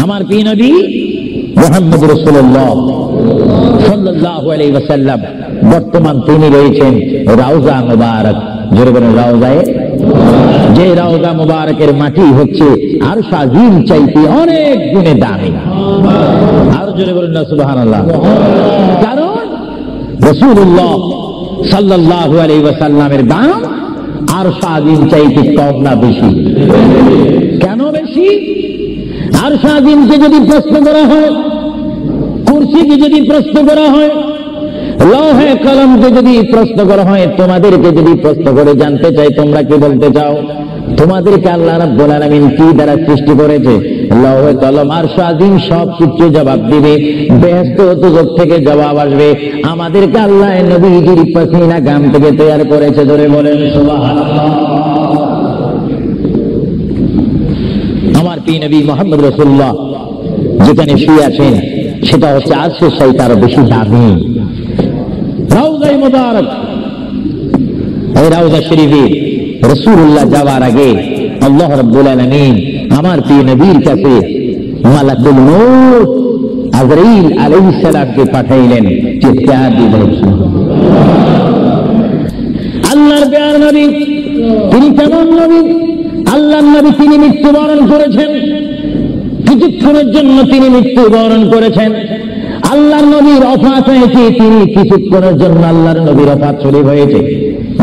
আমার প্রিয় নবী মুহাম্মদ রাসূলুল্লাহ সাল্লাল্লাহু আলাইহি ওয়াসাল্লাম বর্তমান তিনি রয়েছেন রওজা মুবারক। জোরে বলেন রওজায়ে, যে রওজা মুবারকের মাটি হচ্ছে আরশ আজিম চাইতে অনেক গুণে দামি। আর জোরে বলেন না সুবহানাল্লাহ। কারণ রাসূলুল্লাহ সাল্লাল্লাহু আলাইহি ওয়াসাল্লামের দাম আরশ আজিম চাইতে কম না বেশি? কেন বেশি? আরশ আজিমকে যদি প্রশ্ন করা হয়, কুরসিকে যদি প্রশ্ন করা হয়, লৌহে কলমকে যদি প্রশ্ন করা হয়, তোমাদেরকে যদি প্রশ্ন করে জানতে চাই তোমরা কি বলতে চাও? তোমাদেরকে আল্লাহ রাব্বুল আলামিন কি দ্বারা সৃষ্টি করেছে? লৌহে কলম আরশ আজিম সব কিছু জবাব দিবে, বেহেশত দোজখ থেকে জবাব আসবে। আমাদেরকে আল্লাহ নবীজির পাসিনা গাম থেকে তৈরি করেছে। ধরে বলেন সুবহানাল্লাহ। আমার প্রিয় নবী মুহাম্মদ রাসূলুল্লাহ যেখানে শুয়ে আছেন সেটা হচ্ছে আরশের চাইতে আরো বেশি দামি রওজায়ে মুবারক। এই রওজা শরীফে রাসূলুল্লাহ যাওয়ার আগে আল্লাহ রাব্বুল আলামিন আমার প্রিয় নবীর কাছে মালাকুল মউত আজরাইল আলাইহিস সালামকে পাঠাইলেন। চিৎকার দিয়ে বলুন আল্লাহর প্রিয় নবী তিনি কেমন নবী? আল্লাহর নবী তিনি মৃত্যুবরণ করেছেন, কিছুক্ষণের জন্য তিনি মৃত্যুবরণ করেছেন। আল্লাহর নবীর ওফাত হয়েছে, তিনি কিছুক্ষণের জন্য আল্লাহর নবীর ওফাত শরীফ হয়েছে।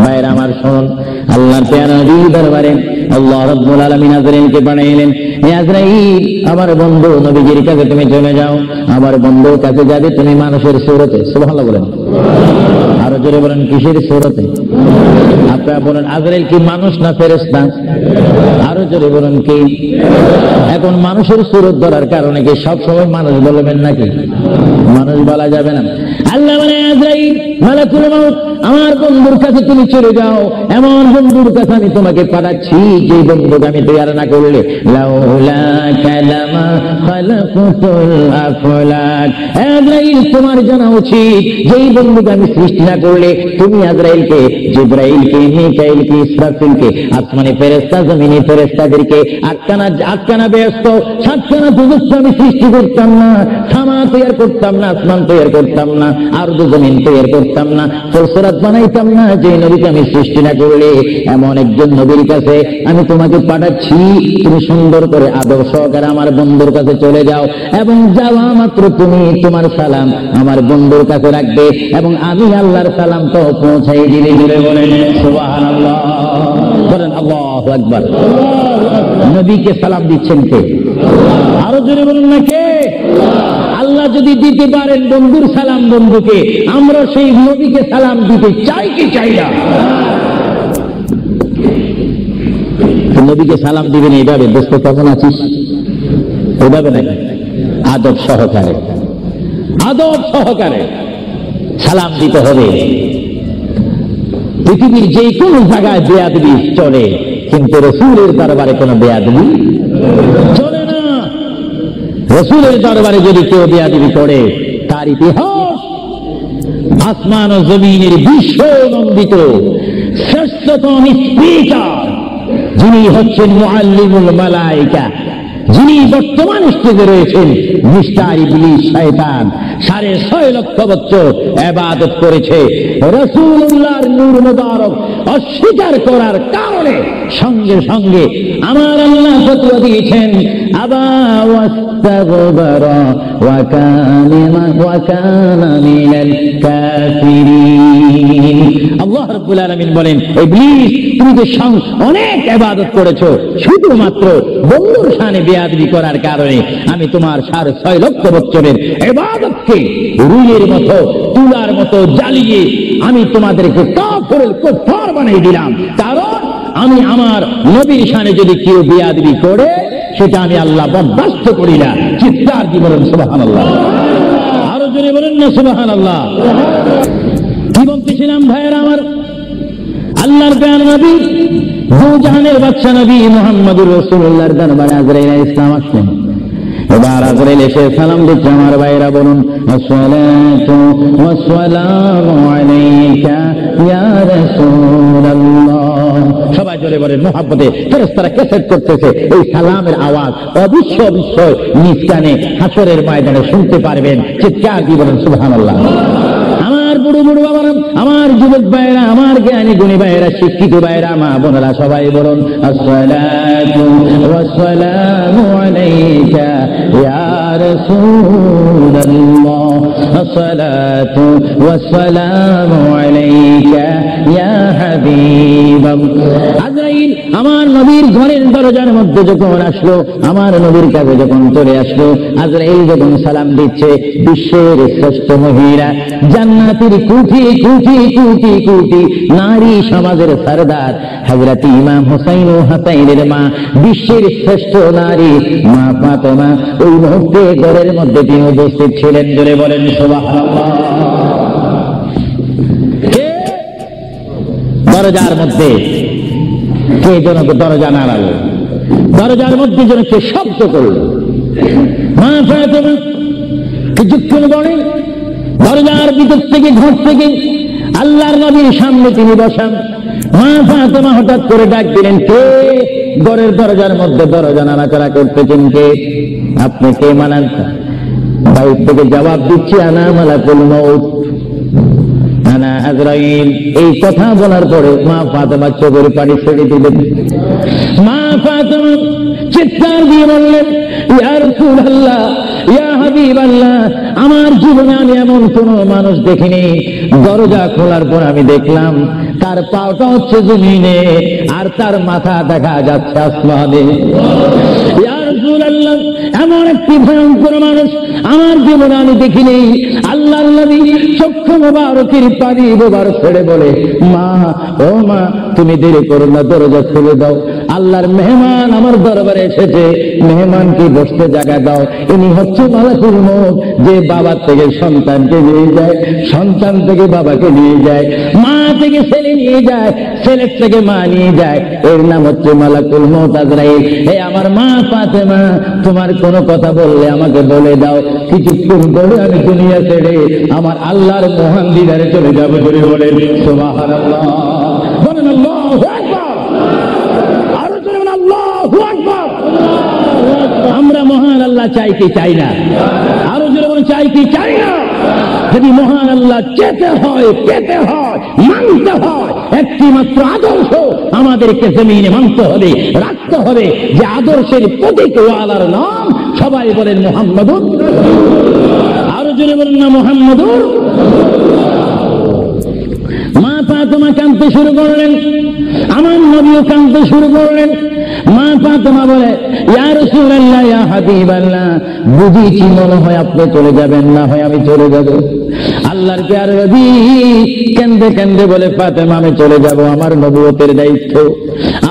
ভাইরা আমার শুনুন, আল্লাহর প্যারা নবীর দরবারে আল্লাহ রাব্বুল আলামিন আজরাইলকে পাঠাইলেন। হে আজরাইল, আমার বন্ধু নবীজির কাছে তুমি চলে যাও। আমার বন্ধুর কাছে যাবে তুমি মানুষের সুরতে। সুবহানাল্লাহ বলেন। আরো জোরে বলেন কিসের সুরতে? আপনারা বলেন আজরাইল কি মানুষ না ফেরেশতা? আরো জোরে বলেন কি? এখন মানুষের সুরত ধরার কারণে কি সব সময় মানুষ বলবেন নাকি? মানুষ বলা যাবে না। আল্লাহ বলে আজরাইল মালাকুল মউত আমার বন্ধুর কাছে তুমি চলে যাও। এমন বন্ধুর কাছে আমি তোমাকে পাঠাচ্ছি যে বন্ধুকে আমি তৈরি না করলে লাউলা কালামা খালাকুল আফলাক। আজরাইল তোমার জানা উচিত যেই বন্ধুকে আমি সৃষ্টি না করলে তুমি আজরাইলকে, জিবরাইলকে, মিকাইলকে, ইসরাফিলকে, আসমানি ফেরেশতা, জমিনি ফেরেশতাদেরকে আটকানা বেহেশত, সাতখানা দোজখ আমি সৃষ্টি করতাম না, সামা তৈরি করতাম না, আসমান তৈরি করতাম না, আরদ জমিন তৈরি করতাম না, ফুলসরাত বানাইতাম না যে নবীকে আমি সৃষ্টি না করলে। এমন একজন নবীর কাছে আমি তোমাকে পাঠাচ্ছি, তুমি সুন্দর করে আদব সহকারে আমার বন্ধুর কাছে চলে যাও এবং যাওয়া মাত্র তুমি তোমার সালাম আমার বন্ধুর কাছে রাখবে এবং আমি আল্লাহর সালাম তো পৌঁছাই দিলে। জুড়ে বলেন সুবহানাল্লাহ। বলেন আল্লাহু আকবার। নবীকে সালাম দিচ্ছেন কে? আরো জোরে বলুন না কে? আল্লাহ যদি দিতে পারেন বন্ধুর সালাম বন্ধুকে, আমরা সেই নবীকে সালাম দিতে চাই কি চাই না? নবীকে সালাম দিবেন এইভাবে, দোস্ত কেমন আছিস, এইভাবে নাকি? আদব সহকারে, আদব সহকারে সালাম দিতে হবে। পৃথিবীর যে কোনো জায়গায় বেয়াদবি চলে, কিন্তু রাসূলের দরবারে কোনো বেয়াদবি চলে না। রাসূলের দরবারে যদি কেউ বেয়াদবি করে, তার ইতিহাস আসমান ও জমিনের বিশ্ব নন্দিত শ্রেষ্ঠতম স্পিকার যিনি হচ্ছেন মুআল্লিমুল মালায়েকা, যিনি বর্তমান স্টেজে রয়েছেন, মিস্টার ইবলিস শয়তান 6.5 লক্ষ বছর ইবাদত করেছে। রাসূলুল্লাহর নূর মুবারক অস্বীকার করার কারণে সঙ্গে সঙ্গে আমার আল্লাহ ফতোয়া দিয়েছেন আবা ওয়াস্তাগবারা ওয়া কানা মিনাল কাফিরিন। আল্লাহ রাব্বুল আলামিন বলেন, ইবলিস তুমি যে অনেক ইবাদত করেছো, শুধুমাত্র বন্ধুর শানে বেয়াদবি করার কারণে আমি তোমার 6.5 লক্ষ বছরের ইবাদতকে রুইয়ের মতো, তুলার মতো জ্বালিয়ে আমি তোমাদেরকে কাফের কুফার বানিয়ে দিলাম। কারণ আমি আমার নবীর শানে যদি কেউ বেয়াদবি করে, সেটা আমি আল্লাহ বরদাস্ত করি না। চিৎকার দিয়ে বলেন সুবহানাল্লাহ। আরো জোরে বলেন না সুবহানাল্লাহ। কি বলতেছিলাম ভাইয়েরা আমার? আল্লাহর প্রিয় নবী, দুজাহানের বাদশা নবী মুহাম্মদুর রাসূলুল্লাহর দরবারে আজরাইল আলাইহিস সালাম আসলেন। এবার আজরাইল এসে সালাম দিচ্ছে। আমার ভাইরা বলুন আসসালাতু ওয়াসসালামু আলাইকা ইয়া রাসূলুল্লাহ। সবাই জোরে বলেন মুহাব্বতে ফেরেশতারা ক্যাসেট করতেছে এই সালামের আওয়াজ অবশ্যই নিজ কানে হাসরের ময়দানে শুনতে পারবেন। চিৎকার দিয়ে বলেন সুবহানাল্লাহ। আমার বুড়ো বুড়ো বাবারা, আমার যুবক ভাইয়েরা, আমার জ্ঞানী গুণী ভাইয়েরা, শিক্ষিত ভাইয়েরা, মা বোনেরা, সবাই বলুন আসসালাতু ওয়াসসালামু আলাইকা ইয়া রাসূলুল্লাহ, আসসালাতু ওয়াসসালামু আলাইকা ইয়া হাবিবাল্লাহ। আজরাইল আমার নবীর ঘরের দরজার মধ্যে যখন আসলো, আমার নবীর কাছে যখন চলে আসলো, আজরাইল যখন সালাম দিচ্ছে, বিশ্বের শ্রেষ্ঠ মহিলা, জান্নাতের কোটি কোটি কোটি কোটি নারী সমাজের সরদার হযরত ইমাম হুসাইন ও হাসাইনের মা, বিশ্বের শ্রেষ্ঠ নারী মা ফাতেমা ওই মুহূর্তে ঘরের মধ্যে তিনি উপস্থিত ছিলেন। জোরে বলেন সুবহানাল্লাহ। দরজার মধ্যে কে যেন দরজা নাড়ালো, দরজার মধ্যে যেন কে শব্দ করল। মা ফাতেমা কিছুক্ষণ পরে দরজার ভিতর থেকে, ঘর থেকে আল্লাহর নবীর সামনে তিনি বসান। মা ফাতেমা হঠাৎ করে ডাক দিলেন, কে ঘরের দরজার মধ্যে দরজা নাড়াচাড়া করতেছেন? কে আপনি? কে? মানান বাইর থেকে জবাব দিচ্ছি, আনা মালাকুল মউত, আনা আজরাইল। এই কথা বলার পরে মা ফাতেমা চোখের পানি ছেড়ে দিলেন। মা ফাতেমা চিৎকার দিয়ে বললেন, ইয়া রাসূলুল্লাহ, ইয়া হাবিবাল্লাহ, আমার জীবনে আমি এমন কোন মানুষ দেখিনি, দরজা খোলার পর আমি দেখলাম তার পাওটা হচ্ছে জমিনে আর তার মাথা দেখা যাচ্ছে আসমানে। ইয়া রাসূলুল্লাহ, এমন একটি ভয়ঙ্কর মানুষ আমার জীবনে আমি দেখিনি। আল্লাহর নবী চক্ষু মোবারকের পানি দুবার ছেড়ে বলে, মা, ও মা, তুমি দেরি করো না, দরজা খুলে দাও, আল্লাহর মেহমান আমার দরবারে এসেছে, মেহমানকে বসতে জায়গা দাও। ইনি হচ্ছে মালাকুল মউত, যে বাবার থেকে সন্তানকে নিয়ে যায়, সন্তান থেকে বাবাকে নিয়ে যায়, মা থেকে ছেলে নিয়ে যায়, ছেলের থেকে মা নিয়ে যায়, এর নাম হচ্ছে মালাকুল মউত আজরাইল। হে আমার মা ফাতেমা, তোমার কোনো কথা বললে আমাকে বলে দাও, কিছুক্ষণ পরে আমি দুনিয়া ছেড়ে আমার আল্লাহর মহান দিদারে চলে যাবো। করে বলেন সুবহানাল্লাহ, বলেন আল্লাহু আকবার, আরো জোরে বলেন আল্লাহু আকবার। আমরা মহান আল্লাহ চাই কি চাই না? আরো জোরে বলেন চাই কি চাই না? যদি মহান আল্লাহ চেতে হয়, পেতে হয়, মানতে হয়, একটি মাত্র আদর্শ আমাদেরকে জমিনে মানতে হবে, রাখতে হবে, যে আদর্শের প্রতীক ওয়ালার নাম সবাই বলেন মুহাম্মাদুর। আরো জোরে বলেন না মুহাম্মাদুর। মা ফাতেমা কাঁদতে শুরু করলেন, আমার নবীও কাঁদতে শুরু করলেন। মা ফাতেমা বলে, ইয়া রাসূলুল্লাহ, ইয়া হাবিবাল্লাহ, বুঝিছি মনে হয় আপনি চলে যাবেন, না হয় আমি চলে যাব। আল্লাহর প্যার নবী কাঁদতে কাঁদতে বলে, ফাতেমা আমি চলে যাব, আমার নবুয়তের দায়িত্ব,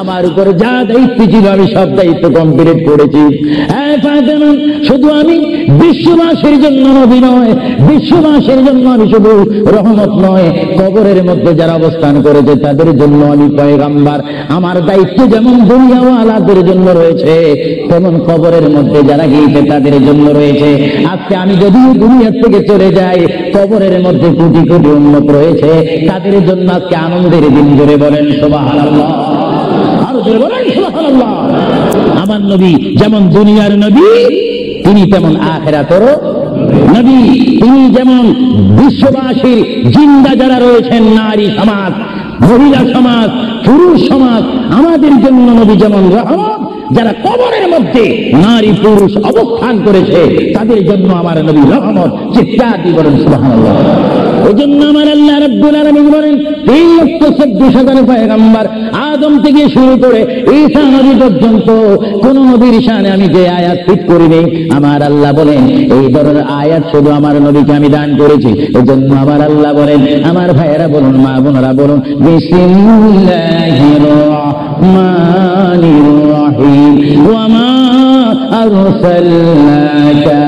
আমার উপর যা দায়িত্ব ছিল আমি সব দায়িত্ব কমপ্লিট করেছি। হ্যাঁ ফাতেমা, শুধু আমি বিশ্ববাসীর জন্য নবী নয়, বিশ্ববাসীর জন্য আমি শুধু রহমত নয়, কবরের মধ্যে যারা অবস্থান করেছে তাদের জন্য আমি পয়গাম্বার। আমার দায়িত্ব যেমন দুনিয়াওয়ালাদের জন্য রয়েছে, তেমন কবরের মধ্যে যারা গিয়েছে তাদের জন্য রয়েছে। আজকে আমি যদি দুনিয়া থেকে চলে যাই, কবরের মধ্যে কোটি কোটি উম্মত রয়েছে, তাদের জন্য আজকে আনন্দের দিন। জোরে বলেন সুবহানাল্লাহ, আরো জোরে বলেন সুবহানাল্লাহ। আমার নবী যেমন দুনিয়ার নবী, তিনি তেমন আখিরাতেরও নবী। তিনি যেমন বিশ্ববাসীর জিন্দা যারা রয়েছেন, নারী সমাজ, মহিলা সমাজ, পুরুষ সমাজ, আমাদের জন্য নবী যেমন রহমত, যারা কবরের মধ্যে নারী পুরুষ অবস্থান করেছে তাদের জন্য আমার নবী রহমত। চিৎকার দিয়ে বলেন সুবহানাল্লাহ। ওই জন্য আমার আল্লাহ রাব্বুল আলামিন বলেন, 3,14,000 পয়গম্বর আদম থেকে শুরু করে ঈসা নবী পর্যন্ত কোন নবীর শানে আমি যে আয়াত ফিট করিনি, আমার আল্লাহ বলেন এই ধরনের আয়াত শুধু আমার নবীকে আমি দান করেছি। এই জন্য আমার আল্লাহ বলেন, আমার ভাইয়েরা বলুন, মা বোনেরা বলুন, বিসমিল্লাহির রহমানির রহিম, ওয়া মা আরসালনাকা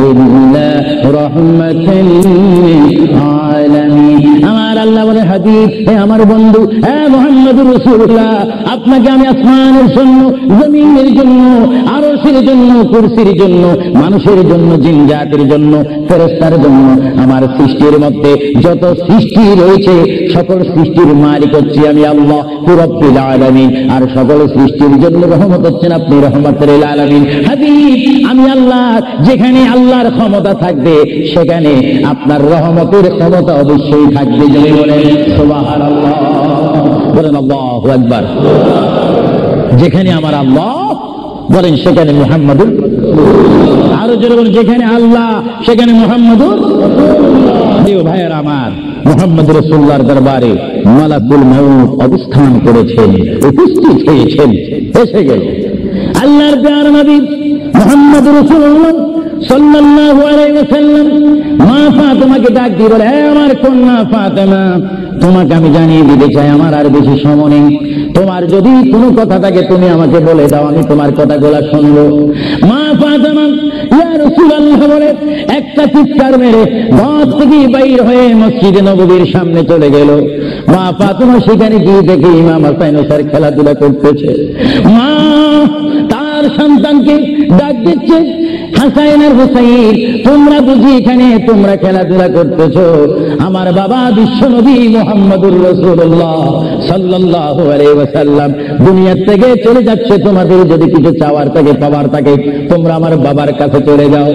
ইল্লা রাহমাতাল লিল আলামিন। আমার আল্লাহ বলে, হাবিব, হে আমার বন্ধু, হে মুহাম্মদুর রাসূলুল্লাহ, আপনাকে আমি আসমানের জন্য, জমিনের জন্য, আরশের জন্য, কুরসির জন্য, মানুষের জন্য, জিন জাতির জন্য, ফেরেশতার জন্য, আমার সৃষ্টির মধ্যে যত সৃষ্টি রয়েছে সকল সৃষ্টির মালিক হচ্ছি আমি আল্লাহ রাব্বুল আলামিন। আর সকল সৃষ্টির জন্য রহমত হচ্ছেন আপনি রহমতুল লিল আলামিন। হাবিব, আমি আল্লাহ, যেখানে আল্লাহর ক্ষমতা থাকবে সেখানে আপনার রহমতের ক্ষমতা অবশ্যই থাকবে। যদি বলেন সুবহানাল্লাহ, বলেন আল্লাহু আকবার। যেখানে আমার আল্লাহ বলেন সেখানে মুহাম্মাদুর, আরো জোরে বলেন যেখানে আল্লাহ সেখানে মুহাম্মাদুর। প্রিয় ভাইয়ের আমার, মুহাম্মদ রাসূলুল্লাহর দরবারে মালাকুল মউত অবস্থান করেছেন, উপস্থিত হয়েছেন, এসে গেল আল্লাহর প্রিয় নবী মুহাম্মদ রাসূলুল্লাহ সাল্লাল্লাহু আলাইহি ওয়াসাল্লাম। মা ফাতেমাকে ডাক দিয়ে বলে, হে আমার কন্যা ফাতেমা, তোমাকে আমি জানিয়ে দিতে চাই আমার আর বেশি সময় নেই। তোমার যদি কোনো কথা থাকে তুমি আমাকে বলে দাও, আমি তোমার কথাগুলো শুনবো। মা ফাতেমা ইয়া রাসূলুল্লাহ বলে একটা চিৎকার মেরে ঘর থেকে বাইর হয়ে মসজিদে নববীর সামনে চলে গেল। মা ফাতেমা সেখানে গিয়ে দেখে ইমাম হাসান স্যার খেলাধুলা করতেছে। মা তার সন্তানকে ডাক দিচ্ছে, হাসান আর হুসাইন, তোমরা বুঝি এখানে তোমরা খেলাধুলা করতেছ? আমার বাবা বিশ্বনবী মুহাম্মদুর রাসূলুল্লাহ সাল্লাল্লাহু আলাইহি ওয়াসাল্লাম দুনিয়া থেকে চলে যাচ্ছে। তোমাদের যদি কিছু চাওয়ার থাকে, পাওয়ার থাকে, তোমরা আমার বাবার কাছে চলে যাও।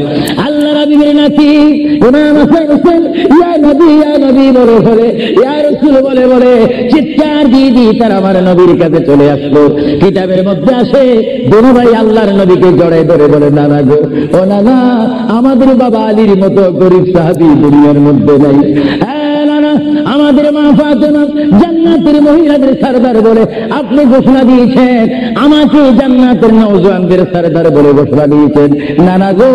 আল্লাহ রাব্বুল নাতি ইমাম হাসান হুসাইন ইয়া নবী বলে বলে, ইয়া রাসূল বলে বলে চিৎকার দিয়ে তারা আমার নবীর কাছে চলে আসলো। কিতাবের মধ্যে আসে দুনো ভাই আল্লাহর নবীকে জড়ায় ধরে বলে, নানা গো, ও নানা, আমাদের বাবা আলীর মতো গরিব সাহাবী দুনিয়ার মধ্যে নাই। আমাদের মা ফাতেমা জান্নাতের মহিলাদের সরদার বলে আপনি ঘোষণা দিয়েছেন, আমাকে জান্নাতের নওজওয়ানদের সরদার বলে ঘোষণা দিয়েছেন। নানা গো,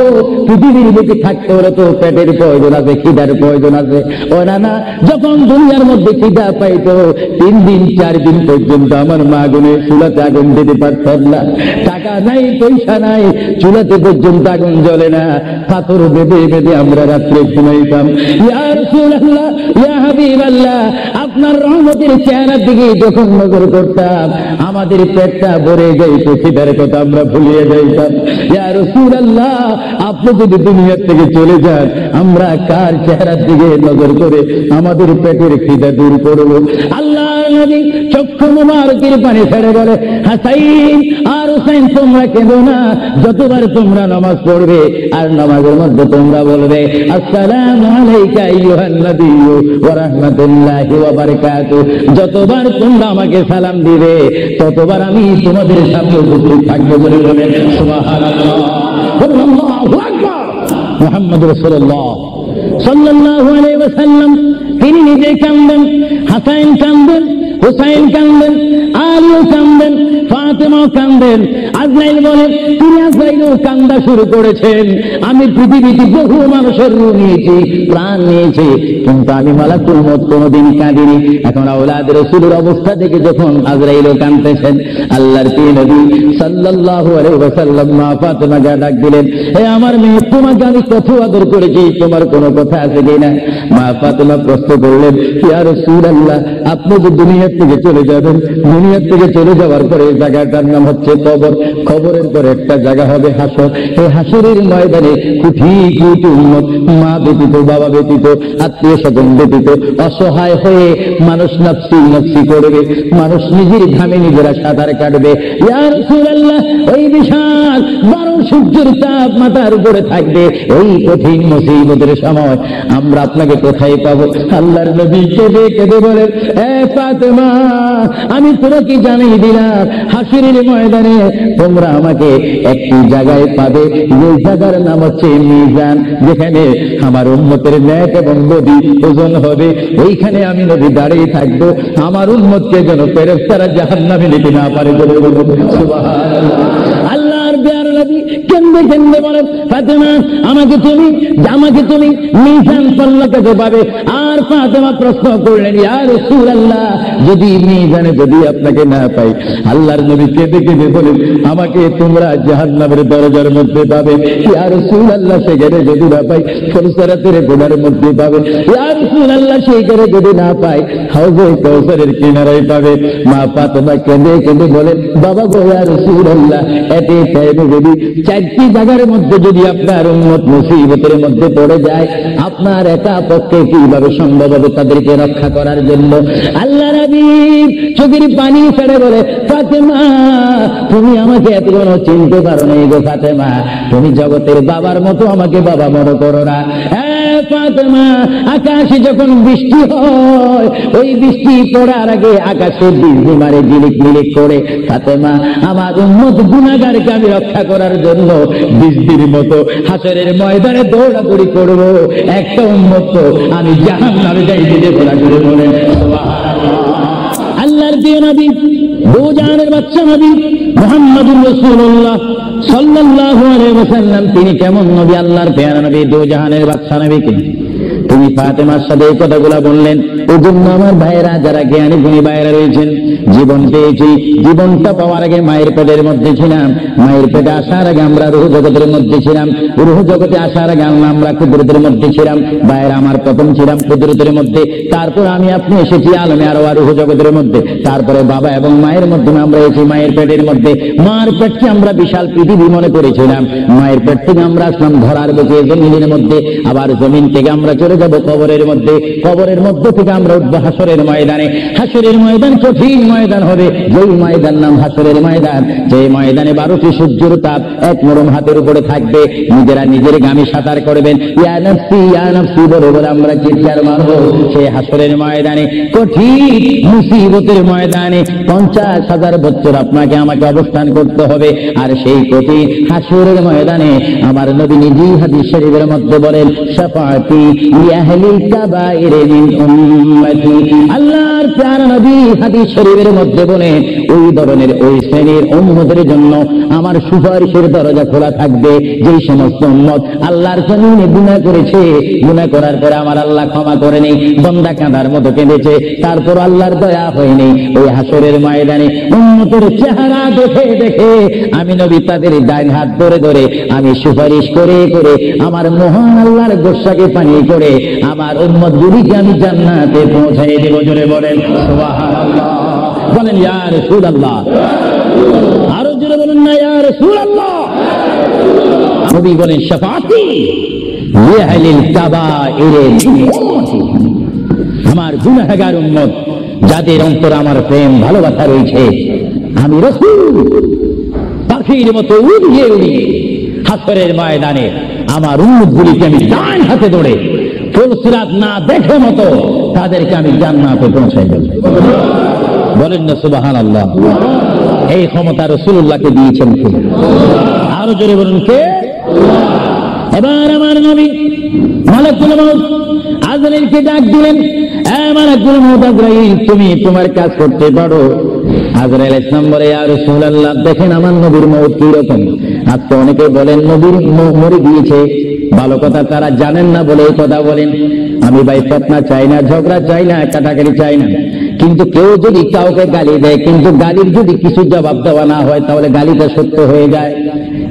পৃথিবীর বেঁচে থাকতে হলে তো পেটের প্রয়োজন আছে, খিদার প্রয়োজন আছে। ও নানা, যখন দুনিয়ার মধ্যে খিদা পাইতো 3 দিন 4 দিন পর্যন্ত আমার মা গুনে চুলাতে আগুন দিতে পারতাম না। টাকা নাই, পয়সা নাই, চুলাতে পর্যন্ত আগুন জ্বলে না, পাথর বেঁধে বেঁধে আমরা রাত্রে ঘুমাইতাম। ইয়া রাসূলুল্লাহ, ইয়া হাবিবাল্লাহ, আপনার রহমতের চেহারার দিকে যখন নজর করতাম আমাদের পেটটা ভরে যাইত, খিদার কথা আমরা ভুলিয়ে যাইতাম। ইয়া রাসূলুল্লাহ, আপনি যদি দুনিয়া থেকে চলে যান আমরা কার চেহারার দিকে নজর করে আমাদের পেটের খিদা দূর করব? আল্লাহ নবী চক্ষু মুবারকের পানি ছেড়ে বলে, হাসাইন আর হুসাইন, তোমরা কেঁদো না। যতবার তোমরা নামাজ পড়বে আর নামাজের মধ্যে তোমরা বলবে আসসালামু আলাইকা আইয়ুহান নবিয়্যু ওয়া রাহমাতুল্লাহি ওয়া বারাকাতুহু, যতবার তোমরা আমাকে সালাম দিবে ততবার আমি তোমাদের সামনে উপস্থিত থাকবো। বলে বলেন সুবহানাল্লাহ, আল্লাহু আকবার। মুহাম্মদ রাসূলুল্লাহ সাল্লাল্লাহু আলাইহি ওয়াসাল্লাম তিনি নিজে কাঁদেন, হাসান কাঁদেন, হুসাইন কাঁদেন, আলীও কাঁদেন, ফাতেমাও কাঁদেন। আজরাইল বলেন, তিনি আজরাইলও কান্দা শুরু করেছেন। আমি পৃথিবীতে বহু মানুষের রূহ নিয়েছি, প্রাণ নিয়েছি, কিন্তু আমি মালাকুল মউত কোনোদিন কাঁদিনি। এখন আওলাদ রাসূলের অবস্থা দেখে যখন আজরাইলও কাঁদতেছেন, আল্লাহর প্রিয় নবী সাল্লাল্লাহু আলাইহি ওয়াসাল্লাম মা ফাতেমাকে ডাক দিলেন, হে আমার মেয়ে, তোমাকে আমি কত আদর করেছি, তোমার কোনো কথা আছে কিনা? মা ফাতেমা প্রশ্ন করলেন, ইয়া রাসূলুল্লাহ, আপনি যে দুনিয়া থেকে চলে যাবেন, দুনিয়া থেকে চলে যাওয়ার পরে জায়গাটার নাম হচ্ছে কবর, কবরের পরে একটা জায়গা হবে হাসর। এই হাসরের ময়দানে কোটি কোটি উম্মত, মা ব্যতীত, বাবা ব্যতীত, আত্মীয় স্বজন ব্যতীত অসহায় হয়ে মানুষ নফসি নফসি করবে, মানুষ নিজের ঘামে নিজেরা সাঁতার কাটবে। ইয়া রাসূলুল্লাহ, ওই বিশাল 12 সূর্যের তাপ মাথার উপরে থাকবে, এই কঠিন মুসিবতের সময় আমরা আপনাকে কোথায় পাবো? আল্লাহর নবী কেঁদে কেঁদে বলেন, এ ফাতেমা, আমি তোমাকে জানিয়ে দিলাম হাসরের ময়দানে তোমরা আমাকে একটি জায়গায় পাবে, যে জায়গার নাম হচ্ছে মিজান, যেখানে আমার উম্মতের নেক এবং বদি ওজন হবে। ওইখানে আমি নবী দাঁড়িয়ে থাকবো, আমার উম্মতকে যেন ফেরেশতারা জাহান্নামে নিতে না পারে। সুবহানাল্লাহ। আল্লাহর প্রিয় নবী কেঁদে কেঁদে বলেন, ফাতেমা, আমাকে তুমি মিজান পাল্লা কাছে পাবে, আর আর ফাতেমা প্রশ্ন করলেন, ইয়া রাসূলুল্লাহ, যদি মিজানে যদি আপনাকে না পাই, আল্লাহর নবী কেঁদে কেঁদে বলেন, আমাকে তোমরা জাহান্নামের দরজার মধ্যে পাবে। ইয়া রাসূলুল্লাহ, সেখানে যদি না পাই, কাউসারের গোড়ার মধ্যে পাবে। ইয়া রাসূলুল্লাহ, সেইখানে যদি না পাই, হাউজে কাউসারের কিনারায় পাবে। মা ফাতেমা কেঁদে কেঁদে বলেন, বাবা গো ইয়া রাসূলুল্লাহ, এতে টাইমে যদি চারটি জায়গার মধ্যে যদি আপনার উম্মত মুসিবতের মধ্যে পড়ে যায়, আপনার একা পক্ষে কিভাবে সম্ভব হবে তাদেরকে রক্ষা করার জন্য? আল্লাহ নবী চোখের পানি ছেড়ে বলে, ফাতেমা, তুমি আমাকে এত কোনো চিনতে পারো না গো ফাতেমা, তুমি জগতের বাবার মতো আমাকে বাবা মনে করো না। ফাতেমা, আকাশে যখন বৃষ্টি হয়, ওই বৃষ্টি পড়ার আগে আকাশে বিজলি মারে ঝিলিক মিলিক করে। ফাতেমা, আমার উম্মত গুনাহগারকে আমি রক্ষা করার জন্য বৃষ্টির মতো হাসরের ময়দানে দৌড়াদৌড়ি করব। একটা উম্মত আমি জাহান্নামে যাইতে দেব না করে বলেন সুবহানাল্লাহ। আল্লাহর প্রিয় নবী, দুজাহানের বাদশা নবী মুহাম্মদুর রাসূলুল্লাহ সাল্লাল্লাহু আলাইহি ওয়াসাল্লাম, তিনি কেমন নবী? আল্লাহর প্রিয় নবী, দুজাহানের বাদশা নবীকে তুমি ফাতেমার সাথে এই কথাগুলা বললেন। এই জন্য আমার ভাইয়েরা, যারা জ্ঞানী গুণী ভাইয়েরা রয়েছেন, জীবন পেয়েছি, জীবনটা পাওয়ার আগে মায়ের পেটের মধ্যে ছিলাম, মায়ের পেটে আসার আগে আমরা রুহ জগতের মধ্যে ছিলাম, রুহ জগতে আসার আগে আমরা কুদরতের মধ্যে ছিলাম। ভাইয়েরা আমার, প্রথম ছিলাম কুদরতের মধ্যে, তারপর আমি আপনি এসেছি আলমে আরো রুহ জগতের মধ্যে, তারপরে বাবা এবং মায়ের মাধ্যমে আমরা এসেছি মায়ের পেটের মধ্যে। মায়ের পেটকে আমরা বিশাল পৃথিবী মনে করেছিলাম, মায়ের পেট থেকে আমরা আসলাম ধরার বুকে জমিনের মধ্যে, আবার জমিন থেকে আমরা চলে যাব কবরের মধ্যে, কবরের মধ্যে থেকে আমরা উঠবো হাসরের ময়দানে। হাসরের ময়দান কঠিন ময়দান হবে, যেই ময়দান নাম হাসরের ময়দান, যে ময়দানে 12টি সূর্যের তাপ এক নরম হাতের উপরে থাকবে। নিজেরা নিজের গামে সাঁতার করবেন, ইয়া নাফসি বলে বলে আমরা চিৎকার মারবো। সেই হাসরের ময়দানে, কঠিন মুসিবতের ময়দানে 50,000 বছর আপনাকে আমাকে অবস্থান করতে হবে। আর সেই কঠিন হাসরের ময়দানে আমার নবী নিজেই হাদিস শরীফের মধ্যে বলেন, শাফাআতি লিআহলিল কাবাইর মিন উম্মতি। আল্লাহর প্যারা নবী হাদিস শরীফের মধ্যে বলেন, ওই ধরনের ওই শ্রেণীর উম্মতের জন্য আমার সুপারিশের দরজা খোলা থাকবে, যেই সমস্ত উম্মত আল্লাহর জমিনে গুনাহ করেছে, গুনাহ করার পরে আমার আল্লাহ ক্ষমা করেনি, বান্দা কাঁদার মতো কেঁদেছে, তারপর আল্লাহর দয়া হয়নি। ওই হাসরের ময়দানে উম্মতের চেহারা দেখে দেখে আমি নবী তাদের ডান হাত ধরে ধরে আমি সুপারিশ করে করে আমার মহান আল্লাহর গোসাকে পানি করে আমার উম্মত গুলিকে আমি জান্নাতে পৌঁছাই দেব। জোরে বলেন সুবহানাল্লাহ, বলেন ইয়া রাসূলুল্লাহ, আরো জোরে বলেন না ইয়া রাসূলুল্লাহ। নবী বলেন, শাফাআতি লিআহলিল কাবাইর মিন উম্মতি, আমার গুনাহগার উম্মত যাদের অন্তরে আমার প্রেম ভালোবাসা রয়েছে, আমি রাসূল পাখির মতো উড়িয়ে উড়িয়ে হাসরের ময়দানে আমার উম্মতগুলিকে আমি ডান হাতে ধরে ফুলসিরাত না দেখে মতো তাদেরকে আমি জান্নাতে পৌঁছাই দেব। বলেন না সুবহানাল্লাহ। এই ক্ষমতা রাসূলুল্লাহকে দিয়েছেন কে? আরো জোরে বলুন কে? এবার আমার নবী মালাকুল মউত আজরাইলকে ডাক দিলেন, মালাকুল মউত আজরাইল, তুমি তোমার কাজ করতে পারো। আজরাইল ইসলাম বলে, ইয়া রাসূলুল্লাহ, দেখেন আমার নবীর মউত কি রকম। আজকে অনেকে বলেন নবীর মরে গিয়েছে, ভালো কথা তারা জানেন না বলে এই কথা বলেন। আমি ভাই ফিতনা চাই না, ঝগড়া চাই না, কাটাকাটি চাই না, কিন্তু কেউ যদি কাউকে গালি দেয়, কিন্তু গালির যদি কিছু জবাব দেওয়া না হয়, তাহলে গালিটা সত্য হয়ে যায়।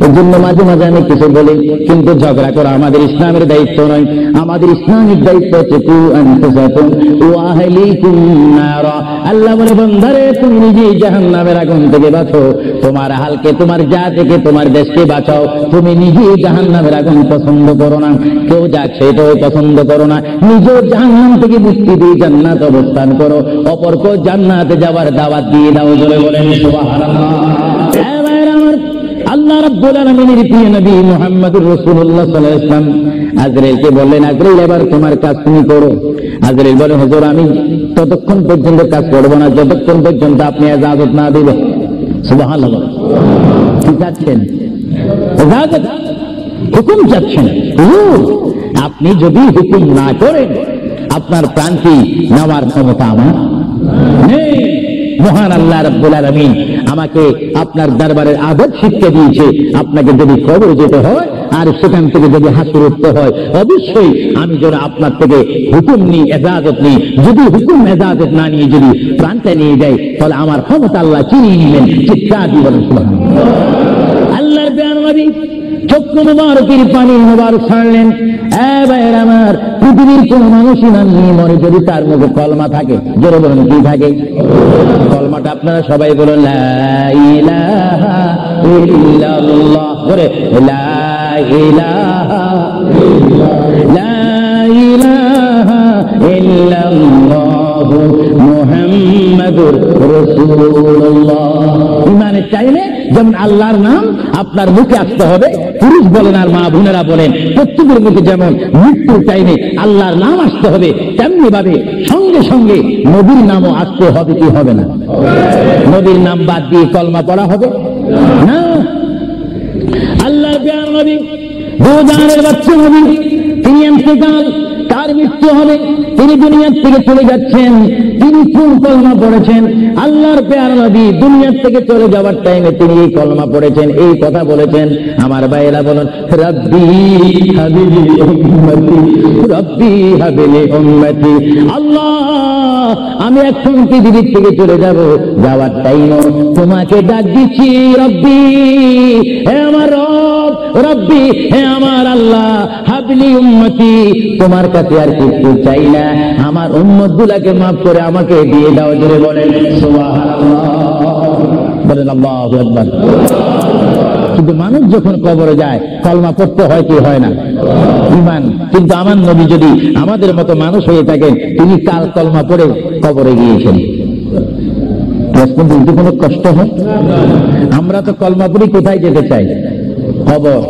এই জন্য মাঝে মাঝে আমি কিছু বলি, কিন্তু ঝগড়া করা আমাদের ইসলামের দায়িত্ব নয়। আমাদের ইসলামের দায়িত্ব হচ্ছে কু আনফুসাকুম ওয়া আহলিকুম নারা। আল্লাহ বলে, বান্দারে তুমি নিজেই জাহান্নামের আগুন থেকে বাঁচো, তোমার হালকে, তোমার জাতিকে, তোমার দেশকে বাঁচাও। তুমি নিজেই জাহান্নামের আগুন পছন্দ করো না, কেউ যাক সেটাও পছন্দ করো না, নিজেও জাহান্নাম থেকে মুক্তি দিয়ে জান্নাত অবস্থান করো, অপরকে জান্নাতে যাওয়ার দাওয়াত দিয়ে দাও। জোরে বলেন সুবহানাল্লাহ। আল্লাহ রাব্বুল আলামিনের প্রিয় নবী মুহাম্মদুর রাসূলুল্লাহ সাল্লাল্লাহু আলাইহি ওয়াসাল্লাম আজরাইলকে বললেন, আজরাইল এবার তোমার কাজ তুমি করো। আজরাইল বলে, হুজুর আমি ততক্ষণ পর্যন্ত কাজ করব না যতক্ষণ পর্যন্ত আপনি ইজাজত না দিবেন। সুবহানাল্লাহ। কি চাচ্ছেন? ইজাজত, হুকুম চাচ্ছেন। আপনি যদি হুকুম না করেন, আপনার প্রান্তি নেওয়ার ক্ষমতা আমার নেই। মহান আল্লাহ রাব্বুল আলামিন আমাকে আপনার দরবারের আদব শিক্ষা দিয়েছে, আপনাকে যদি কবর যেতে হয় আর সেখান থেকে যদি হাসর উঠতে হয়, অবশ্যই আমি যেন আপনার থেকে হুকুম নিই, এজাজত নিই। যদি হুকুম এজাজত না নিয়ে যদি প্রাণটা নিয়ে যাই, তাহলে আমার ক্ষমতা আল্লাহ চিনিয়ে নিলেন। চিৎকার দিয়ে বলেন সুবহানাল্লাহ। আল্লাহর প্রিয় নবী চক্ষু মুবারকের পানি মুবারক ছাড়লেন। ভাইয়ের আমার, পৃথিবীর কোন মানুষই নামনি মরে যদি তার মুখে কলমা থাকে, জোরে বলেন কি থাকে? কলমাটা আপনারা সবাই বলেন লা ইলাহা ইল্লাল্লাহ, জোরে লা ইলাহা লা ইলাহা ইল্লাল্লাহু মুহাম্মাদুর রাসূলুল্লাহ। ইমানের চাইলে যেমন আল্লাহর নাম আপনার মুখে আসতে হবে, পুরুষ বলেন আর মা বোনেরা বলেন, প্রত্যেকের মুখে যেমন মৃত্যুর টাইমে আল্লাহর নাম আসতে হবে, তেমনি ভাবে সঙ্গে সঙ্গে নবীর নামও আসতে হবে কি হবে না? নবীর নাম বাদ দিয়ে কলমা পড়া হবে না। আল্লাহর প্রিয় নবী, দুজানের বাচ্চা নবী, তিনি ইন্তেকাল, তার মৃত্যু হবে, তিনি দুনিয়ার থেকে চলে যাচ্ছেন। তিনি কোন কলমা পড়েছেন? আল্লাহর প্রিয় নবী দুনিয়ার থেকে চলে যাওয়ার টাইমে তিনি এই কলমা পড়েছেন, এই কথা বলেছেন। আমার ভাইয়েরা বলেন, রব্বি হাবিলি উম্মতি, রব্বি হাবিলি উম্মতি। আল্লাহ, আমি এখন পৃথিবীর থেকে চলে যাব, যাওয়ার টাইমে তোমাকে ডাক দিচ্ছি, রব্বি, হে আমার রব, রব্বি, হে আমার আল্লাহ, হাবলি উম্মতি, তোমার কাছে আর কিছু চাই না, আমার উম্মত গুলাকে মাফ করে আমাকে দিয়ে দাও। জোরে বলেন সুবহানাল্লাহ, বলেন আল্লাহু আকবার। কিন্তু মানুষ যখন কবরে যায় কলমা পড়তে হয় কি হয় না? ঈমান। কিন্তু আমার নবী যদি আমাদের মতো মানুষ হয়ে থাকেন, তিনি কাল কলমা পড়ে কবরে গিয়েছেন, বুঝতে কোনো কষ্ট হয়? আমরা তো কলমা পড়ি কোথায় যেতে চাই? কবর।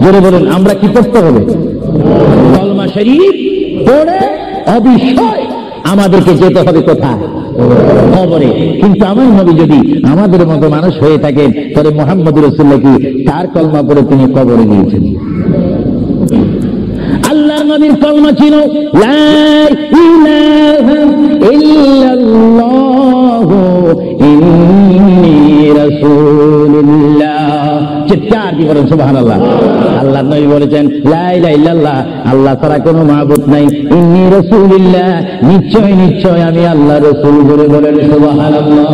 জোরে বলুন, আমরা কি করতে হবে? কলমা শরীফ পড়ে অবশ্যই আমাদেরকে যেতে হবে কোথায়? কবরে। কিন্তু আমার নবী যদি আমাদের মতো মানুষ হয়ে থাকেন, তাহলে মুহাম্মদুর রাসূলুল্লাহ কি তার কলমা পড়ে তিনি কবরে গিয়েছেন? আল্লাহর নবীর কলমা ছিল লা ইলাহা ইল্লাল্লাহু ইন্নী রাসূলুল্লাহ। চিৎকার দিয়ে বলেন সুবহানাল্লাহ। আল্লাহর নবী বলেছেন লা ইলাহা ইল্লাল্লাহ, আল্লাহ ছাড়া কোনো মাবুদ নাই, ইন্নী রাসূলুল্লাহ, নিশ্চয় নিশ্চয় আমি আল্লাহর রাসূল। বলে বলেন সুবহানাল্লাহ।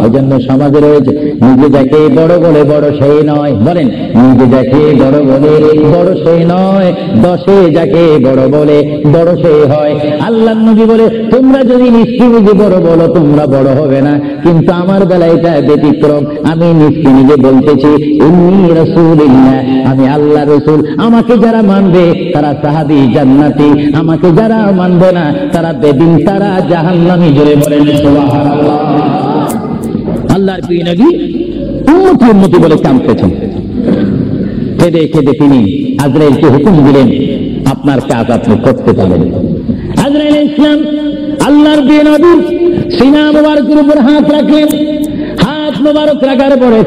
এজন্য সমাজে রয়েছে, নিজে যাকে বড় বলে বড় সেই নয়, বলেন নিজে যাকে বড় বলে বড় সেই নয়, দশে যাকে বড় বলে বড় সেই হয়। আল্লাহর নবী বলে, তোমরা যদি নিজে বড় বলো তোমরা বড় হবে না, কিন্তু আমার বেলায় এটা ব্যতিক্রম। আমি নিজে বলতেছি ইন্নী রাসূলুল্লাহ, আমি আল্লাহর রাসূল। আমাকে যারা মানবে তারা সাহাবী জান্নাতি, আমাকে যারা মানবে না তারা বেদিন, তারা জাহান্নামী। জোরে বলেন সুবহানাল্লাহ। আল্লাহর প্রিয় নবী উম্মতি উম্মতি বলে কাঁদতেছেন। কেঁদে কেঁদে তিনি আজরাইলকে হুকুম দিলেন, আপনার কাজ আপনি করতে পারেন। আজরাইল ইসলাম আল্লাহর প্রিয় নবী সিনা মুবারকের উপর হাত রাখলেন। হাত মুবারক রাখার পরে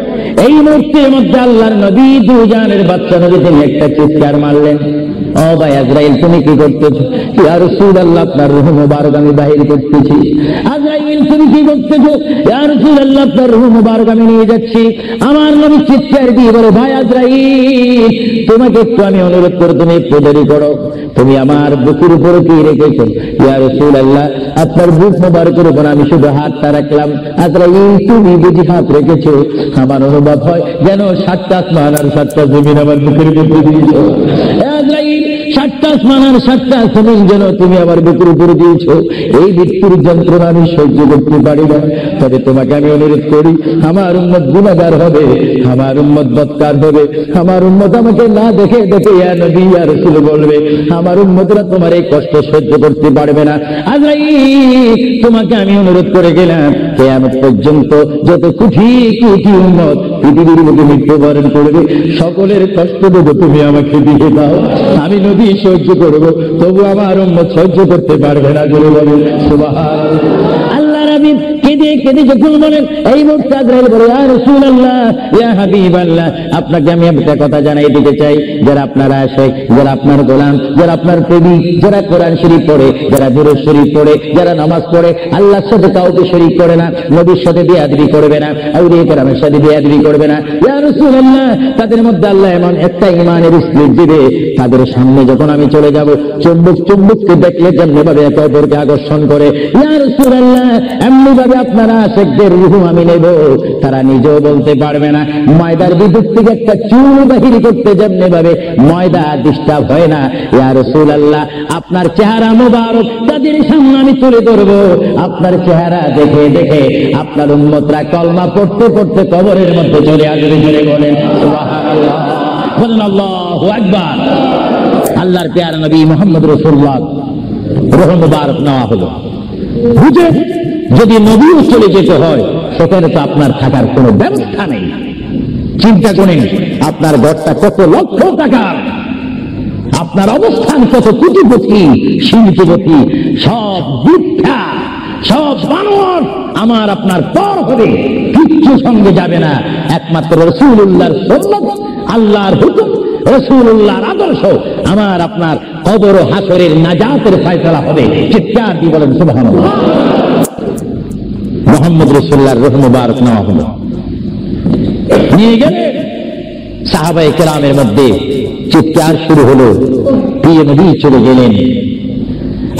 এই মুহূর্তের মধ্যে আল্লাহর নবী দুজানের বাচ্চা নবী তিনি একটা চিৎকার মারলেন, ও ভাই আজরাইল তুমি কি করতেছো? ইয়া রাসূলুল্লাহ, আপনার রূহ মুবারক আমি বাহির করতেছি। আজরাইল তুমি কি করতেছো? ইয়া রাসূলুল্লাহ, আপনার রূহ মুবারক আমি নিয়ে যাচ্ছি। আমার নবী চিৎকার দিয়ে বলে, ভাই আজরাইল, তোমাকে একটু আমি অনুরোধ করে তুমি একটু দেরি করো, তুমি আমার বুকের উপর কি রেখেছো? ইয়া রাসূলুল্লাহ, আপনার বুক মুবারকের উপর আমি শুধু হাতটা রাখলাম। আজরাইল তুমি বুঝি হাত রেখেছো? আমার অনুভব হয় যেন 7টা আসমান আর 7টা জমিন আমার বুকের উপর দিয়েছো। আজরাইল 7টা আসমান আর 7টা জমিন যেন তুমি আমার বুকের উপর দিয়েছো। এই মৃত্যুর যন্ত্রণা আমি সহ্য করতে পারি না। তবে তোমাকে আমি অনুরোধ করি, আমার উম্মত গুনাহগার হবে, আমার উম্মত বদকার হবে, আমার উম্মত আমাকে না দেখে দেখে ইয়া নবী ইয়া রাসূল বলবে, আমার উম্মতরা তোমার এই কষ্ট সহ্য করতে পারবে না। আজরাইল তোমাকে আমি অনুরোধ করে গেলাম, কিয়ামত পর্যন্ত যত কোটি কোটি উম্মত পৃথিবীর বুকে মৃত্যুবরণ করবে, সকলের কষ্ট দেবো তুমি আমাকে দিয়ে দাও। আমি নবী সহ্য করব, তবু আমার উম্মত সহ্য করতে পারবে না। জোরে বলেন সুবহানাল্লাহ। আল্লাহর নবী কেঁদে কেঁদে কেঁদে যখন বলেন, এই মুহূর্তে আজরাইল বলে, ইয়া রাসূলুল্লাহ, ইয়া হাবিবাল্লাহ, আপনাকে আমি একটা কথা জানাই দিতে চাই, যারা আপনারা আশিক, যারা আপনার গোলাম, যারা আপনার প্রেমিক, যারা কোরআন শরীফ পড়ে, যারা দুরূদ শরীফ পড়ে, যারা নামাজ পড়ে, আল্লাহর সাথে কাউকে শরীক করে না, নবীর সাথে বেয়াদবি করবে না, আউলিয়া কেরামের সাথে বেয়াদবি করবে না, ইয়া রাসূলুল্লাহ, তাদের মধ্যে আল্লাহ এমন একটা ঈমানের স্পিরিট দিবে, তাদের সামনে যখন আমি চলে যাব, চুম্বককে দেখলে যেমনি ভাবে একে অপরকে আকর্ষণ করে, ইয়া রাসূলুল্লাহ, এমনি ভাবে আপনারা আশিকদের রূহ আমি নেব, তারা নিজেও বলতে পারবে না। ময়দার বিদ্যুৎ থেকে একটা চুল বাহির করতে যেমনি ভাবে ময়দা ডিস্টার্ব হয় না, ইয়া রাসূলুল্লাহ, আপনার চেহারা মোবারক তাদের সামনে আমি তুলে ধরবো, আপনার চেহারা দেখে দেখে আপনার উম্মতরা কলমা পড়তে পড়তে কবরের মধ্যে চলে আসবে। জোরে বলেন সুবহানাল্লাহ, বলেন আল্লাহু আকবার। আল্লাহর প্যারা নবী মুহাম্মদ রাসূলুল্লাহ রূহ মুবারক নেওয়া হলো। বুঝে যদি নবীও চলে যেতে হয়, সেখানে তো আপনার থাকার কোনো ব্যবস্থা নেই। চিন্তা করেন, আপনার ঘরটা কত লক্ষ টাকার, আপনার অবস্থান কত কোটিপতি শিল্পপতি, সব দীক্ষা, সব বানর আমার আপনার পর হবে, কিচ্ছু সঙ্গে যাবে না, একমাত্র রাসূলুল্লাহর সুন্নাত, আল্লাহর হুকুম, রাসূলুল্লাহর আদর্শ আমার আপনার কবর ও হাসরের নাজাতের ফয়সালা হবে। চিৎকার দিয়ে বলেন সুবহানাল্লাহ। মুহাম্মদ রাসূলুল্লাহর রূহ মুবারক নেওয়া হলো, নিয়ে গেলে সাহাবায়ে কেরামের মধ্যে চিৎকার শুরু হলো, প্রিয় নবী চলে গেলেন।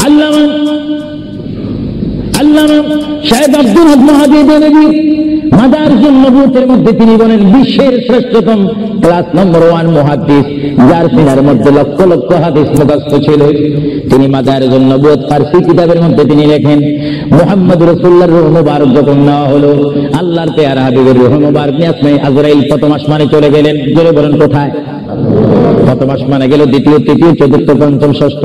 আল্লামা শাহেদ আব্দুল হক মাহদী নবী মাদারিজুন নবুওয়াতের মধ্যে তিনি বলেন, বিশ্বের শ্রেষ্ঠতম ক্লাস নম্বর 1 মুহাদ্দিস, যার সিনার মধ্যে লক্ষ লক্ষ হাদিস মুখস্থ ছিল। তিনি মাদারিজুন নবুওয়াত ফারসি কিতাবের মধ্যে তিনি লেখেন, মুহাম্মদ রাসূলুল্লাহর রূহ মুবারক যখন নেওয়া হলো, আল্লাহর পেয়ারা হাবিবের রূহ মুবারক নিয়ে আসমানে আজরাইল প্রথম আসমানে চলে গেলেন। জোরে বলেন কোথায়? প্রথম আসমানে গেল, দ্বিতীয়, তৃতীয়, চতুর্থ, পঞ্চম, ষষ্ঠ,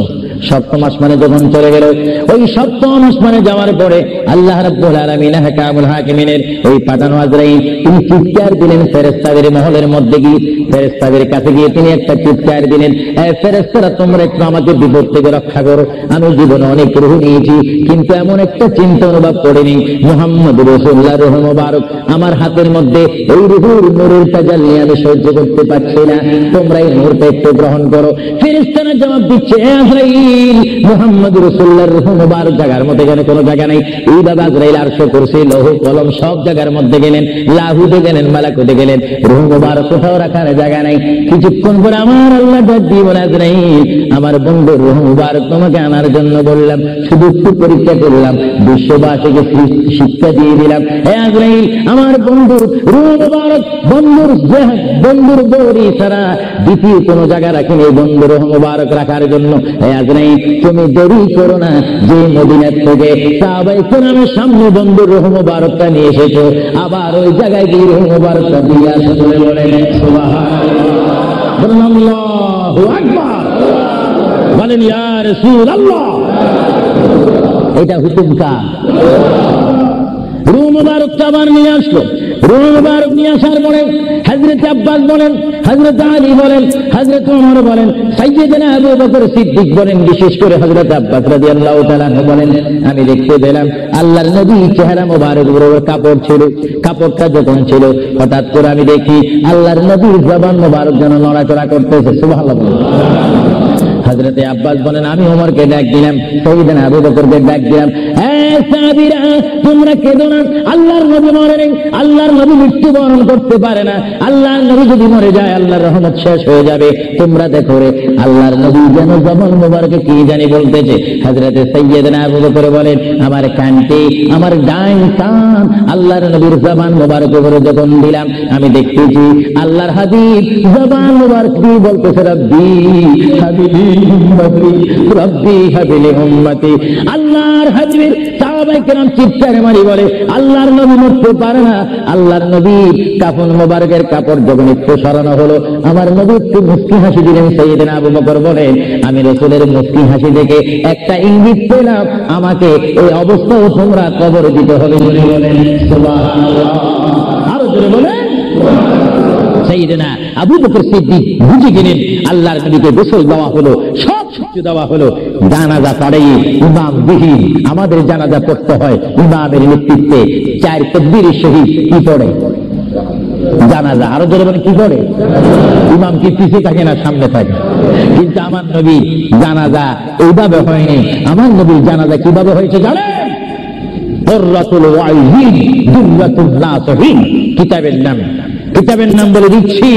সপ্তম আসমানে যখন চলে গেল, ওই সপ্তম আসমানে যাওয়ার পরে আল্লাহ রাব্বুল আলামিন হাকামুল হাকিমিনের ওই পাঠানো আজরাইল তিনি চিৎকার দিলেন ফেরেশতাদের মহলের মধ্যে গিয়ে, ফেরেশতাদের কাছে গিয়ে তিনি একটা চিৎকার দিলেন, ফেরেশতারা তোমরা একটু আমাকে বিপদ থেকে রক্ষা করো, আমি জীবনে অনেক রূহ নিয়েছি, কিন্তু এমন একটা চিন্তা অনুভব করিনি, মুহাম্মদ রাসূলুল্লাহর রূহ মুবারক আমার হাতের মধ্যে এই রূহুর নূরের তাজাল্লি আমি সহ্য করতে পারছি না, তোমরা এই নূরটা একটু গ্রহণ করো। ফেরেশতারা জবাব দিচ্ছে, আজরাইল, মুহাম্মদ রাসূলুল্লাহর রূহ মুবারক জায়গার মধ্যে এখানে কোনো জায়গা নাই। এইভাবে আজরাইল আরশ, কুরসি, লৌহ কলম সব জায়গার মধ্যে গেলেন, লাহুতে গেলেন, মালাকুতে গেলেন, রূহ মুবারক কোথাও রাখার জায়গা নাই। কিছুক্ষণ পরে আমার আল্লাহ ডাক দিয়ে বলে, আজরাইল, আমার বন্ধুর রূহ মুবারক তোমাকে আনার জন্য বললাম, শুধু একটু পরীক্ষা করলাম, বিশ্ববাসীকে শিক্ষা দিয়ে দিলাম। হে আজরাইল, আমার বন্ধুর রূহ মুবারক বন্ধুর বড়ি ছাড়া দ্বিতীয় কোনো জায়গা রাখিনি এই বন্ধুর রূহ মুবারক রাখার জন্য। হে আজরাইল, তুমি দেরি করো না, যে মদিনার থেকে সাহাবায়ে কেরামের সামনে বন্ধুর রূহ মুবারকটা নিয়ে এসেছো, আবার ওই জায়গায় গিয়ে রূহ মুবারকটা দিয়ে আসো। বলে বলেন সুবহানাল্লাহ, বলেন আল্লাহু আকবার, বলেন ইয়া রাসূলুল্লাহ। এটা হুকুম কার? রূহ মুবারকটা আবার নিয়ে আসলো। রূহ মুবারক নিয়ে আসার পরে হযরত আব্বাস বলেন, হযরত আলী বলেন, হযরত ওমর বলেন, সাইয়্যিদনা আবু বকর সিদ্দিক বলেন, বিশেষ করে হযরত আব্বাস রাদিয়াল্লাহু তাআলা বলেন, আমি দেখতে পেলাম আল্লাহর নবী চেহারা মোবারক উপর কাপড় ছিল, কাপড়টা যখন ছিল, হঠাৎ করে আমি দেখি আল্লাহর নবীর জবান মোবারক যেন নড়াচড়া করতেছে। সুবহানাল্লাহ। হযরত আব্বাস বলেন, আমি ওমরকে ডাক দিলাম, সাইয়্যিদনা আবু বকরকে ডাক দিলাম, সাহাবীরা তোমরা কেঁদো না, আল্লাহর নবী মরে নেই, আল্লাহর নবী মৃত্যুবরণ করতে পারে না, আল্লাহর নবী যদি মরে যায় আল্লাহর রহমত শেষ হয়ে যাবে। তোমরা দেখো রে, আল্লাহর নবী যেন জবান মোবারকে কি জানি বলতেছে। হযরত সাইয়্যিদনা আবু বকর বলেন, আমার কানটি, আমার ডান কান আল্লাহর নবীর জবান মোবারক উপরে যখন দিলাম, আমি দেখতেছি আল্লাহর হাবিব জবান মোবারক দিয়ে বলতেছে, রব্বি হাবিবি উম্মতি, রব্বি হাবিলি উম্মতি। আল্লাহর হাবিবের সাহাবায়ে কেরাম চিৎকার মারি বলে, আল্লাহর নবী মরতে পারে না। আল্লাহর নবী কাফন মোবারকের কাপড় যখন একটু সরানো হলো, আমার নবী একটু মুস্কি হাসি দিলেন। সাইয়্যিদনা আবু বকর বলেন, আমি রাসূলের মুস্কি হাসি দেখে একটা ইঙ্গিত পেলাম, আমাকে এই অবস্থায় তোমরা কবর দিতে হবে। বলে বলেন সুবহানাল্লাহ, আরো জোরে বলেন। সাইয়েদনা আবু বকর সিদ্দিক বুঝে গেলেন, আল্লাহর নবীকে গোসল দেওয়া হলো, সব কিছু দেওয়া হলো, জানাজা পড়াই ইমাম বিহীন আমাদের জানাজা পড়তে হয় ইমামের নেতৃত্বে। 4 তাকবীরের সহিত কি পড়ে জানাজা, আরো জোরে বলেন কি পড়ে? ইমাম কি পিছিয়ে থাকে না সামনে থাকে? কিন্তু আমার নবী জানাজা এইভাবে হয়নি। আমার নবীর জানাজা কিভাবে হয়েছে জানেন? কুররাতুল ওয়াইজিন দুররাতুন নাসিহিন কিতাবের নাম বলে দিচ্ছি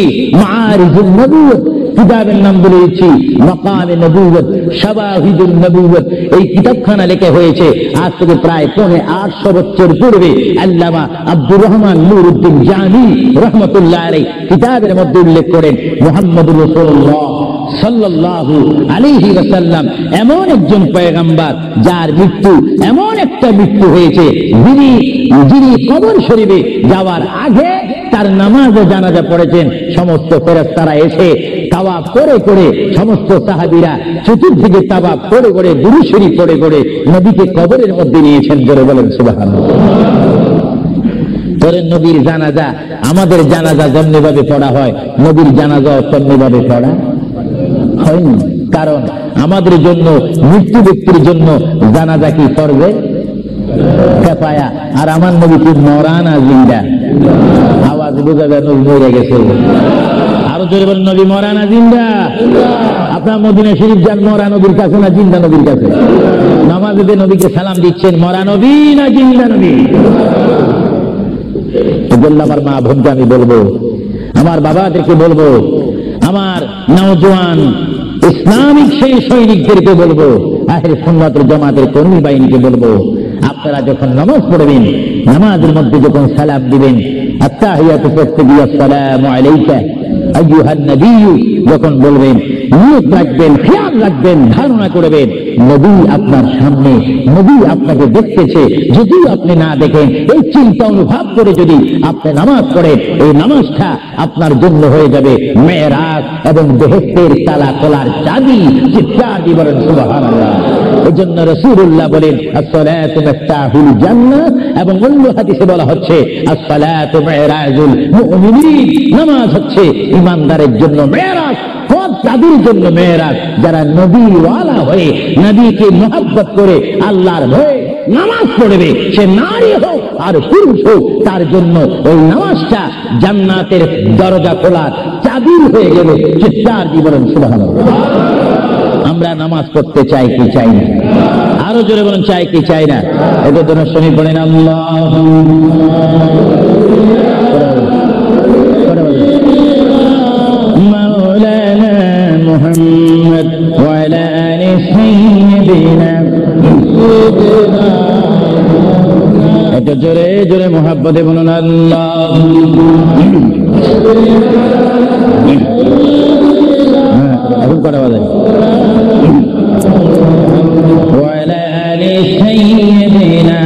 মাআরিজুন নবুওয়াত, কিতাবের নাম বলে দিচ্ছি মাকামে নবুওয়াত, শাওয়াহিদুন নবুওয়াত। এই কিতাবখানা লেখা হয়েছে আজ থেকে প্রায় 800 বছর পূর্বে। আল্লামা আব্দুর রহমান নুরউদ্দিন জানি রহমাতুল্লাহ আলাইহি কিতাবের মধ্যে উল্লেখ করেন মুহাম্মদুর রাসূলুল্লাহ সাল্লাল্লাহু আলাইহি ওয়াসাল্লাম এমন একজন পয়গম্বর যার মৃত্যু এমন একটা মৃত্যু হয়েছে, যিনি কবর শরীফে যাওয়ার আগে তার নামাজে জানাজা পড়েছেন। সমস্ত ফেরেশতারা এসে তাওয়াফ করে করে, সমস্ত সাহাবীরা চতুর্দিকে তাওয়াফ করে করে, দুরূদ শরীফ পড়ে করে নবীকে কবরের মধ্যে নিয়েছেন। জোরে বলেন সুবহানাল্লাহ। তোর নবীর জানাজা আমাদের জানাজা যেমনিভাবে পড়া হয়, নবীর জানাজা তেমনিভাবে পড়া হয়নি। কারণ আমাদের জন্য, মৃত্যু ব্যক্তির জন্য জানাজা কি করবে কেফায়া, আর আমার নবী কি মরানা জিন্দা। আওয়াজ বোঝা যায় নবী মরে গেছে। আরো জোরে বলেন নবী মরানা জিন্দা। আপনার মদিনা শরীফ যান, মরা নবীর কাছে না জিন্দা নবীর কাছে? নামাজে নবীকে সালাম দিচ্ছেন, মরা নবী না জিন্দা নবী? বললাম আমার মা বোনকে আমি বলবো, আমার বাবাদেরকে বলবো, আমার নওজোয়ান ইসলামিক সেই সৈনিকদেরকে বলবো, আহলে সুন্নাতের জামাতের কর্মী বাহিনীকে বলবো, আপনারা যখন নামাজ পড়বেন, নামাজের মধ্যে যখন সালাম দিবেন, আত্তাহিয়াতু পড়তে গিয়ে আসসালামু আলাইকা আইয়ুহান নবী যখন বলবেন, নিয়ত রাখবেন, খেয়াল রাখবেন, ধারণা করবেন নবী আপনার সামনে, নবী আপনাকে দেখতেছে। যদি আপনি না দেখেন, এই চিন্তা অনুভব করে যদি আপনি নামাজ পড়েন, এই নামাজটা আপনার জন্য হয়ে যাবে মেরাজ এবং বেহেশতের তালা খোলার চাবি। চিৎকার দিয়ে বলেন সুবহানাল্লাহ। এই জন্য রাসূলুল্লাহ বলেন আসসালাতু মিফতাহুল জান্নাহ, এবং অন্য হাদিসে বলা হচ্ছে আসসালাতু মিরাজুল মুমিনিন, নামাজ হচ্ছে ইমানদারের জন্য মেরাজ, তাদের জন্য মেরাজ যারা নবীওয়ালা হয়ে নবীকে মহব্বত করে আল্লাহর ভয়ে নামাজ পড়বে, সে নারী হোক আর পুরুষ হোক, তার জন্য ওই নামাজটা জান্নাতের দরজা খোলার চাবি হয়ে গেল। চিৎকার দিয়ে বলেন সুবহানাল্লাহ। আমরা নামাজ পড়তে চাই কি চাই না? আরো জোরে বলেন চাই কি চাই না? এদের জন্য শনি পড়েন আল্লাহ মাওলানা মুহাম্মদ ওয়া আলা আলি সাইয়্যিদিনা। এত জোরে জোরে মুহাব্বতে বলুন আল্লাহ। এখন কটা বাজে? ওয়া আলা আলি সাইয়্যিদিনা